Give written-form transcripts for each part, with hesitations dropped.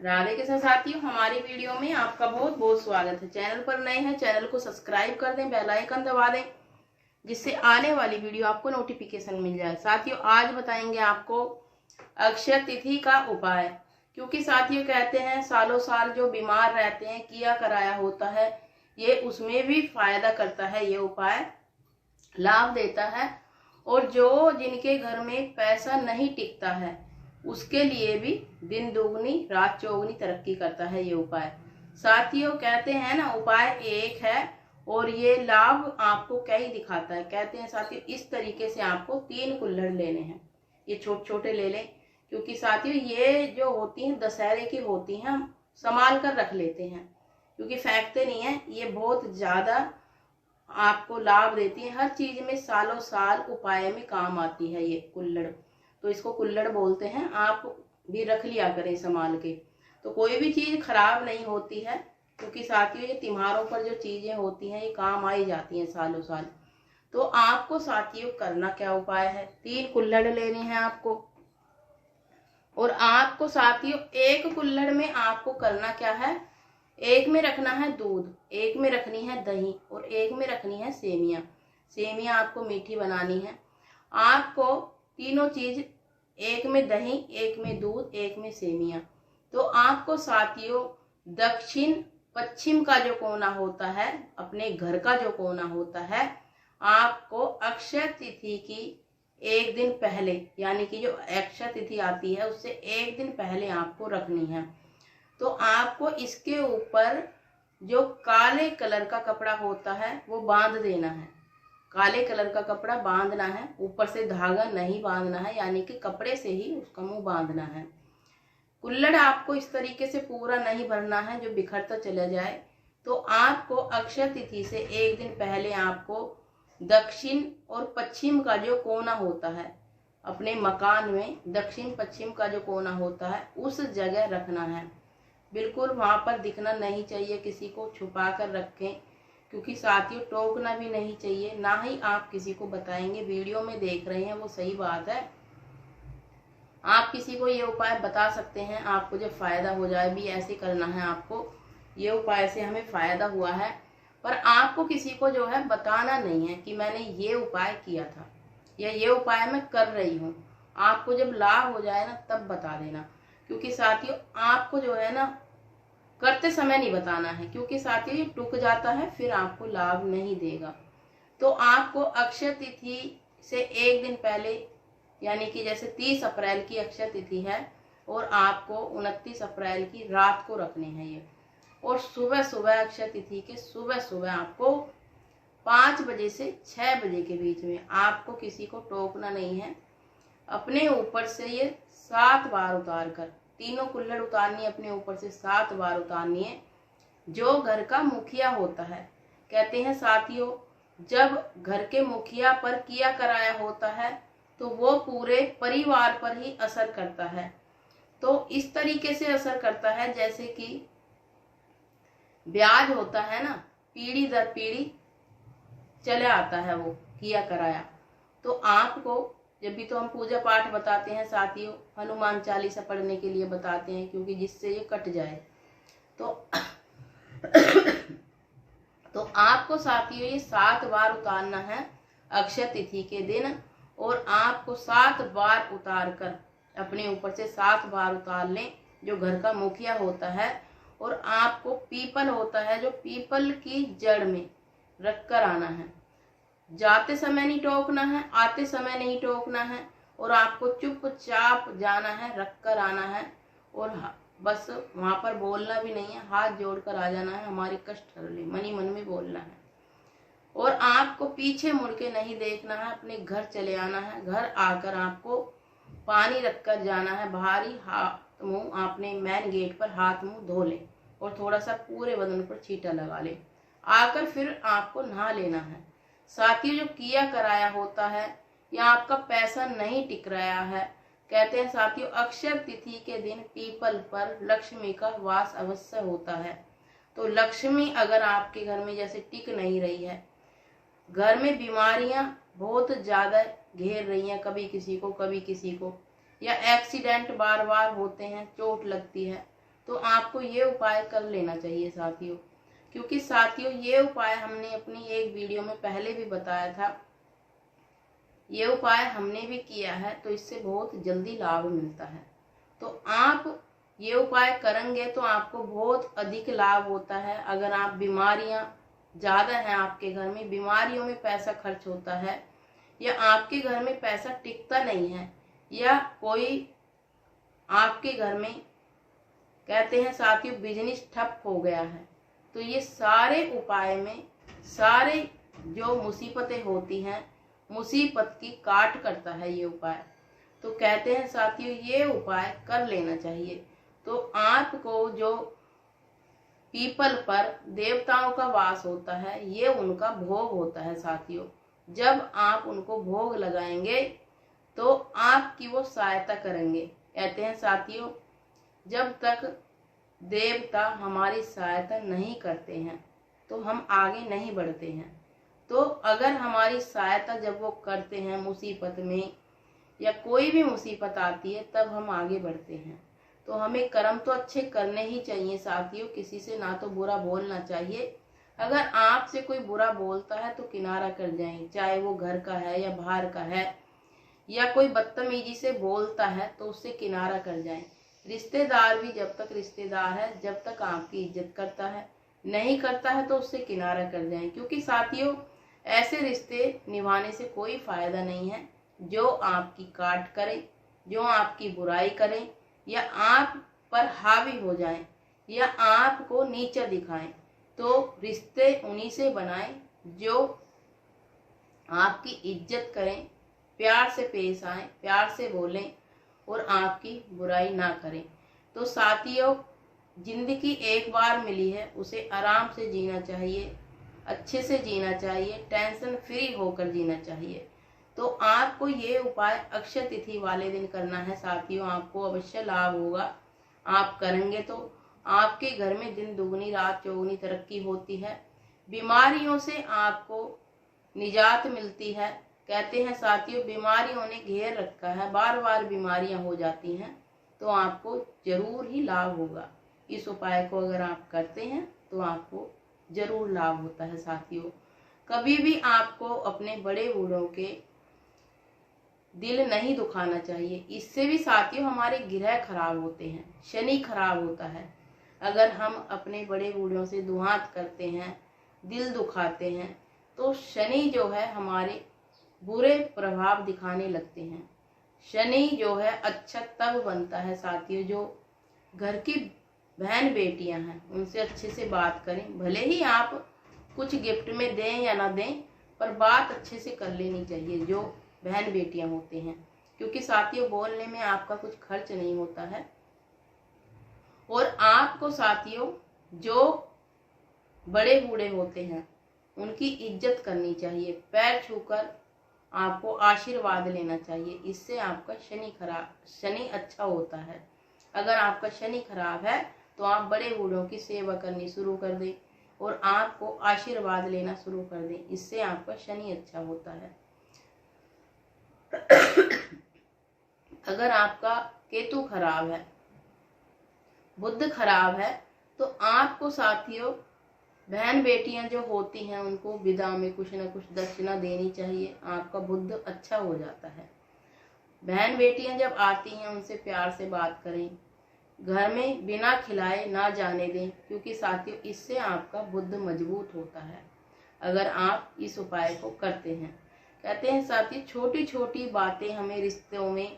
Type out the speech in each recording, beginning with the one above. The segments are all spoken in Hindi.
राधे कृष्ण साथियों, हमारी वीडियो में आपका बहुत बहुत स्वागत है। चैनल पर नए हैं, चैनल को सब्सक्राइब कर दें, बेल आइकन दबा दें, जिससे आने वाली वीडियो आपको नोटिफिकेशन मिल जाए। साथियों, आज बताएंगे आपको अक्षय तिथि का उपाय। क्योंकि साथियों कहते हैं सालों साल जो बीमार रहते हैं, किया कराया होता है, ये उसमें भी फायदा करता है। ये उपाय लाभ देता है। और जो जिनके घर में पैसा नहीं टिकता है, उसके लिए भी दिन दुगनी रात चौगुनी तरक्की करता है ये उपाय। साथियों कहते हैं ना, उपाय एक है और ये लाभ आपको कई दिखाता है। कहते हैं साथियों, इस तरीके से आपको 3 कुल्हड़ लेने हैं। ये छोटे छोटे ले लें, क्योंकि साथियों ये जो होती हैं दशहरे की होती हैं, हम संभाल कर रख लेते हैं क्योंकि फेंकते नहीं है। ये बहुत ज्यादा आपको लाभ देती है। हर चीज में सालों साल उपाय में काम आती है ये कुल्हड़, तो इसको कुल्हड़ बोलते हैं। आप भी रख लिया करें संभाल के, तो कोई भी चीज खराब नहीं होती है। क्योंकि साथियों ये त्योहारों पर जो चीजें होती हैं, ये काम आई जाती हैं सालों साल। तो आपको साथियों करना क्या उपाय है, 3 कुल्हड़ लेने हैं आपको। और आपको साथियों एक कुल्हड़ में आपको करना क्या है, एक में रखना है दूध, एक में रखनी है दही और एक में रखनी है सेमिया। सेमिया आपको मीठी बनानी है। आपको तीनों चीज, एक में दही, एक में दूध, एक में सेमिया। तो आपको साथियों दक्षिण पश्चिम का जो कोना होता है, अपने घर का जो कोना होता है, आपको अक्षय तिथि की एक दिन पहले, यानी कि जो अक्षय तिथि आती है उससे एक दिन पहले आपको रखनी है। तो आपको इसके ऊपर जो काले कलर का कपड़ा होता है वो बांध देना है। काले कलर का कपड़ा बांधना है, ऊपर से धागा नहीं बांधना है, यानी कि कपड़े से ही उसका मुंह बांधना है। कुल्हड़ आपको इस तरीके से पूरा नहीं भरना है जो बिखरता चला जाए। तो आपको अक्षय तिथि से एक दिन पहले आपको दक्षिण और पश्चिम का जो कोना होता है, अपने मकान में दक्षिण पश्चिम का जो कोना होता है उस जगह रखना है। बिल्कुल वहां पर दिखना नहीं चाहिए, किसी को छुपा कर रखें। क्योंकि साथियों टोकना भी नहीं चाहिए, ना ही आप किसी को बताएंगे। वीडियो में देख रहे हैं वो सही बात है, आप किसी को ये उपाय बता सकते हैं, आपको जब फायदा हो जाए भी ऐसे करना है आपको। ये उपाय से हमें फायदा हुआ है, पर आपको किसी को जो है बताना नहीं है कि मैंने ये उपाय किया था या ये उपाय मैं कर रही हूँ। आपको जब लाभ हो जाए ना तब बता देना। क्योंकि साथियों आपको जो है ना करते समय नहीं बताना है, क्योंकि साथियों ये टूट जाता है, फिर आपको लाभ नहीं देगा। तो आपको अक्षय तिथि से एक दिन पहले, यानी कि जैसे 30 अप्रैल की अक्षय तिथि है और आपको 29 अप्रैल की रात को रखने हैं ये। और सुबह सुबह अक्षय तिथि के सुबह सुबह आपको 5 बजे से 6 बजे के बीच में आपको किसी को टोकना नहीं है। अपने ऊपर से ये 7 बार उतार कर, तीनों कुल्हड़ उतारनी है अपने ऊपर से, 7 बार उतारनी है। जो घर का मुखिया होता है, कहते हैं साथियों जब घर के मुखिया पर किया कराया होता है तो वो पूरे परिवार पर ही असर करता है। तो इस तरीके से असर करता है जैसे कि ब्याज होता है ना, पीढ़ी दर पीढ़ी चले आता है वो किया कराया। तो आपको जब भी तो हम पूजा पाठ बताते हैं साथियों, हनुमान चालीसा पढ़ने के लिए बताते हैं, क्योंकि जिससे ये कट जाए। तो तो आपको साथियों ये 7 बार उतारना है अक्षय तिथि के दिन। और आपको 7 बार उतार कर अपने ऊपर से 7 बार उतार लें जो घर का मुखिया होता है। और आपको पीपल होता है, जो पीपल की जड़ में रख कर आना है। जाते समय नहीं टोकना है, आते समय नहीं टोकना है। और आपको चुपचाप जाना है, रख कर आना है। और बस वहां पर बोलना भी नहीं है, हाथ जोड़कर आ जाना है, हमारे कष्ट हर ले, मनी मन में बोलना है। और आपको पीछे मुड़ के नहीं देखना है, अपने घर चले आना है। घर आकर आपको पानी रखकर जाना है, बाहरी हाथ मुंह आपने मेन गेट पर हाथ मुंह धो ले और थोड़ा सा पूरे बदन पर छींटा लगा ले। आकर फिर आपको नहा लेना है। साथियों जो किया कराया होता है या आपका पैसा नहीं टिक रहा है, कहते हैं साथियों अक्षय तिथि के दिन पीपल पर लक्ष्मी का वास अवश्य होता है। तो लक्ष्मी अगर आपके घर में जैसे टिक नहीं रही है, घर में बीमारियां बहुत ज्यादा घेर रही हैं, कभी किसी को कभी किसी को, या एक्सीडेंट बार बार होते हैं, चोट लगती है, तो आपको ये उपाय कर लेना चाहिए साथियों। क्योंकि साथियों ये उपाय हमने अपनी एक वीडियो में पहले भी बताया था, ये उपाय हमने भी किया है, तो इससे बहुत जल्दी लाभ मिलता है। तो आप ये उपाय करेंगे तो आपको बहुत अधिक लाभ होता है। अगर आप बीमारियां ज़्यादा हैं आपके घर में, बीमारियों में पैसा खर्च होता है, या आपके घर में पैसा टिकता नहीं है, या कोई आपके घर में कहते हैं साथियों बिजनेस ठप हो गया है, तो ये सारे उपाय में सारे जो मुसीबतें होती हैं, मुसीबत की काट करता है ये उपाय। तो कहते हैं साथियों ये उपाय कर लेना चाहिए। तो आपको जो पीपल पर देवताओं का वास होता है, ये उनका भोग होता है साथियों। जब आप उनको भोग लगाएंगे तो आपकी वो सहायता करेंगे। कहते हैं साथियों जब तक देवता हमारी सहायता नहीं करते हैं तो हम आगे नहीं बढ़ते हैं। तो अगर हमारी सहायता जब वो करते हैं मुसीबत में, या कोई भी मुसीबत आती है, तब हम आगे बढ़ते हैं। तो हमें कर्म तो अच्छे करने ही चाहिए साथियों, किसी से ना तो बुरा बोलना चाहिए। अगर आपसे कोई बुरा बोलता है तो किनारा कर जाएं, चाहे वो घर का है या बाहर का है, या कोई बदतमीजी से बोलता है तो उससे किनारा कर जाएं। रिश्तेदार भी जब तक रिश्तेदार है, जब तक आपकी इज्जत करता है, नहीं करता है तो उससे किनारा कर जाएं। क्योंकि साथियों ऐसे रिश्ते निभाने से कोई फायदा नहीं है जो आपकी काट करें, जो आपकी बुराई करें, या आप पर हावी हो जाएं, या आपको नीचा दिखाएं। तो रिश्ते उन्हीं से बनाएं जो आपकी इज्जत करें, प्यार से पेश आएं, प्यार से बोलें और आपकी बुराई ना करें। तो साथियों जिंदगी एक बार मिली है, उसे आराम से जीना चाहिए, अच्छे से जीना चाहिए, टेंशन फ्री होकर जीना चाहिए। तो आपको ये उपाय अक्षय तिथि वाले दिन करना है साथियों, आपको अवश्य लाभ होगा। आप करेंगे तो आपके घर में दिन दुगनी रात चौगुनी तरक्की होती है, बीमारियों से आपको निजात मिलती है। कहते हैं साथियों बीमारियों ने घेर रखा है, बार बार बीमारियां हो जाती हैं, तो आपको जरूर ही लाभ होगा। इस उपाय को अगर आप करते हैं तो आपको जरूर लाभ होता है साथियों। कभी भी आपको अपने बड़े बूढ़ों के दिल नहीं दुखाना चाहिए, इससे भी साथियों हमारे ग्रह खराब होते हैं, शनि खराब होता है। अगर हम अपने बड़े बूढ़ों से दुहात करते हैं, दिल दुखाते हैं, तो शनि जो है हमारे बुरे प्रभाव दिखाने लगते हैं। शनि जो है अच्छा तब बनता है साथियों जो घर की बहन बेटियां हैं उनसे अच्छे से बात करें। भले ही आप कुछ गिफ्ट में दें या ना दें, पर बात अच्छे से कर लेनी चाहिए जो बहन बेटियां होते हैं। क्योंकि साथियों बोलने में आपका कुछ खर्च नहीं होता है। और आपको साथियों जो बड़े बूढ़े होते हैं उनकी इज्जत करनी चाहिए, पैर छूकर आपको आशीर्वाद लेना चाहिए। इससे आपका शनि अच्छा होता है। अगर आपका शनि खराब है तो आप बड़े बूढ़ों की सेवा करनी शुरू कर दें और आपको आशीर्वाद लेना शुरू कर दें, इससे आपका शनि अच्छा होता है। अगर आपका केतु खराब है, बुध खराब है, तो आपको साथियों बहन बेटियां जो होती हैं उनको विदा में कुछ न कुछ दक्षिणा देनी चाहिए, आपका बुध अच्छा हो जाता है। बहन बेटियां जब आती हैं उनसे प्यार से बात करें, घर में बिना खिलाए ना जाने दें, क्योंकि साथियों इससे आपका बुध मजबूत होता है अगर आप इस उपाय को करते हैं। कहते हैं साथियों छोटी छोटी बातें हमें रिश्तों में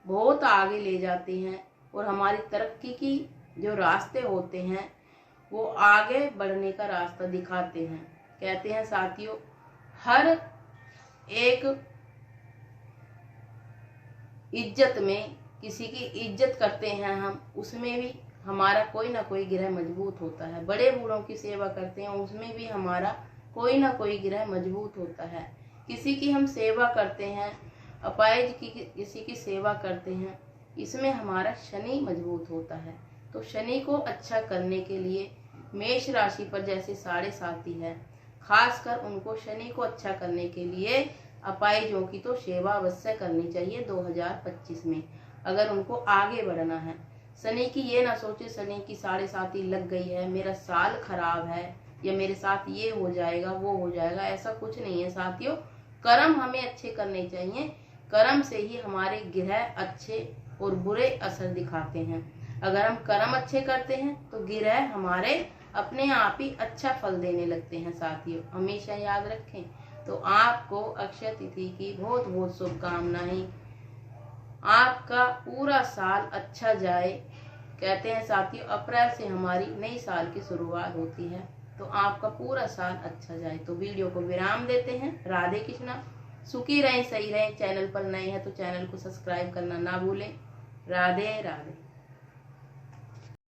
बहुत आगे ले जाती हैं और हमारी तरक्की की जो रास्ते होते हैं वो आगे बढ़ने का रास्ता दिखाते हैं। कहते हैं साथियों हर एक इज्जत में किसी की इज्जत करते हैं हम, उसमें भी हमारा कोई ना कोई ग्रह मजबूत होता है। बड़े बूढ़ों की सेवा करते हैं उसमें भी हमारा कोई ना कोई ग्रह मजबूत होता है। किसी की हम सेवा करते हैं, अपाहिज की किसी की सेवा करते हैं, इसमें हमारा शनि मजबूत होता है। तो शनि को अच्छा करने के लिए मेष राशि पर जैसे 7.5 है, खासकर उनको शनि को अच्छा करने के लिए अपाहिजों की तो सेवा अवश्य करनी चाहिए 2025 में, अगर उनको आगे बढ़ना है। शनि की ये ना सोचे शनि की 7.5 लग गई है, मेरा साल खराब है, या मेरे साथ ये हो जाएगा वो हो जाएगा, ऐसा कुछ नहीं है साथियों। कर्म हमें अच्छे करने चाहिए, कर्म से ही हमारे ग्रह अच्छे और बुरे असर दिखाते हैं। अगर हम कर्म अच्छे करते हैं तो ग्रह हमारे अपने आप ही अच्छा फल देने लगते हैं साथियों, हमेशा याद रखें। तो आपको अक्षय तिथि की बहुत बहुत शुभकामनाएं, आपका पूरा साल अच्छा जाए। कहते हैं साथियों अप्रैल से हमारी नई साल की शुरुआत होती है, तो आपका पूरा साल अच्छा जाए। तो वीडियो को विराम देते हैं। राधे कृष्णा, सुखी रहें, सही रहें। चैनल पर नए हैं तो चैनल को सब्सक्राइब करना ना भूलें। राधे राधे।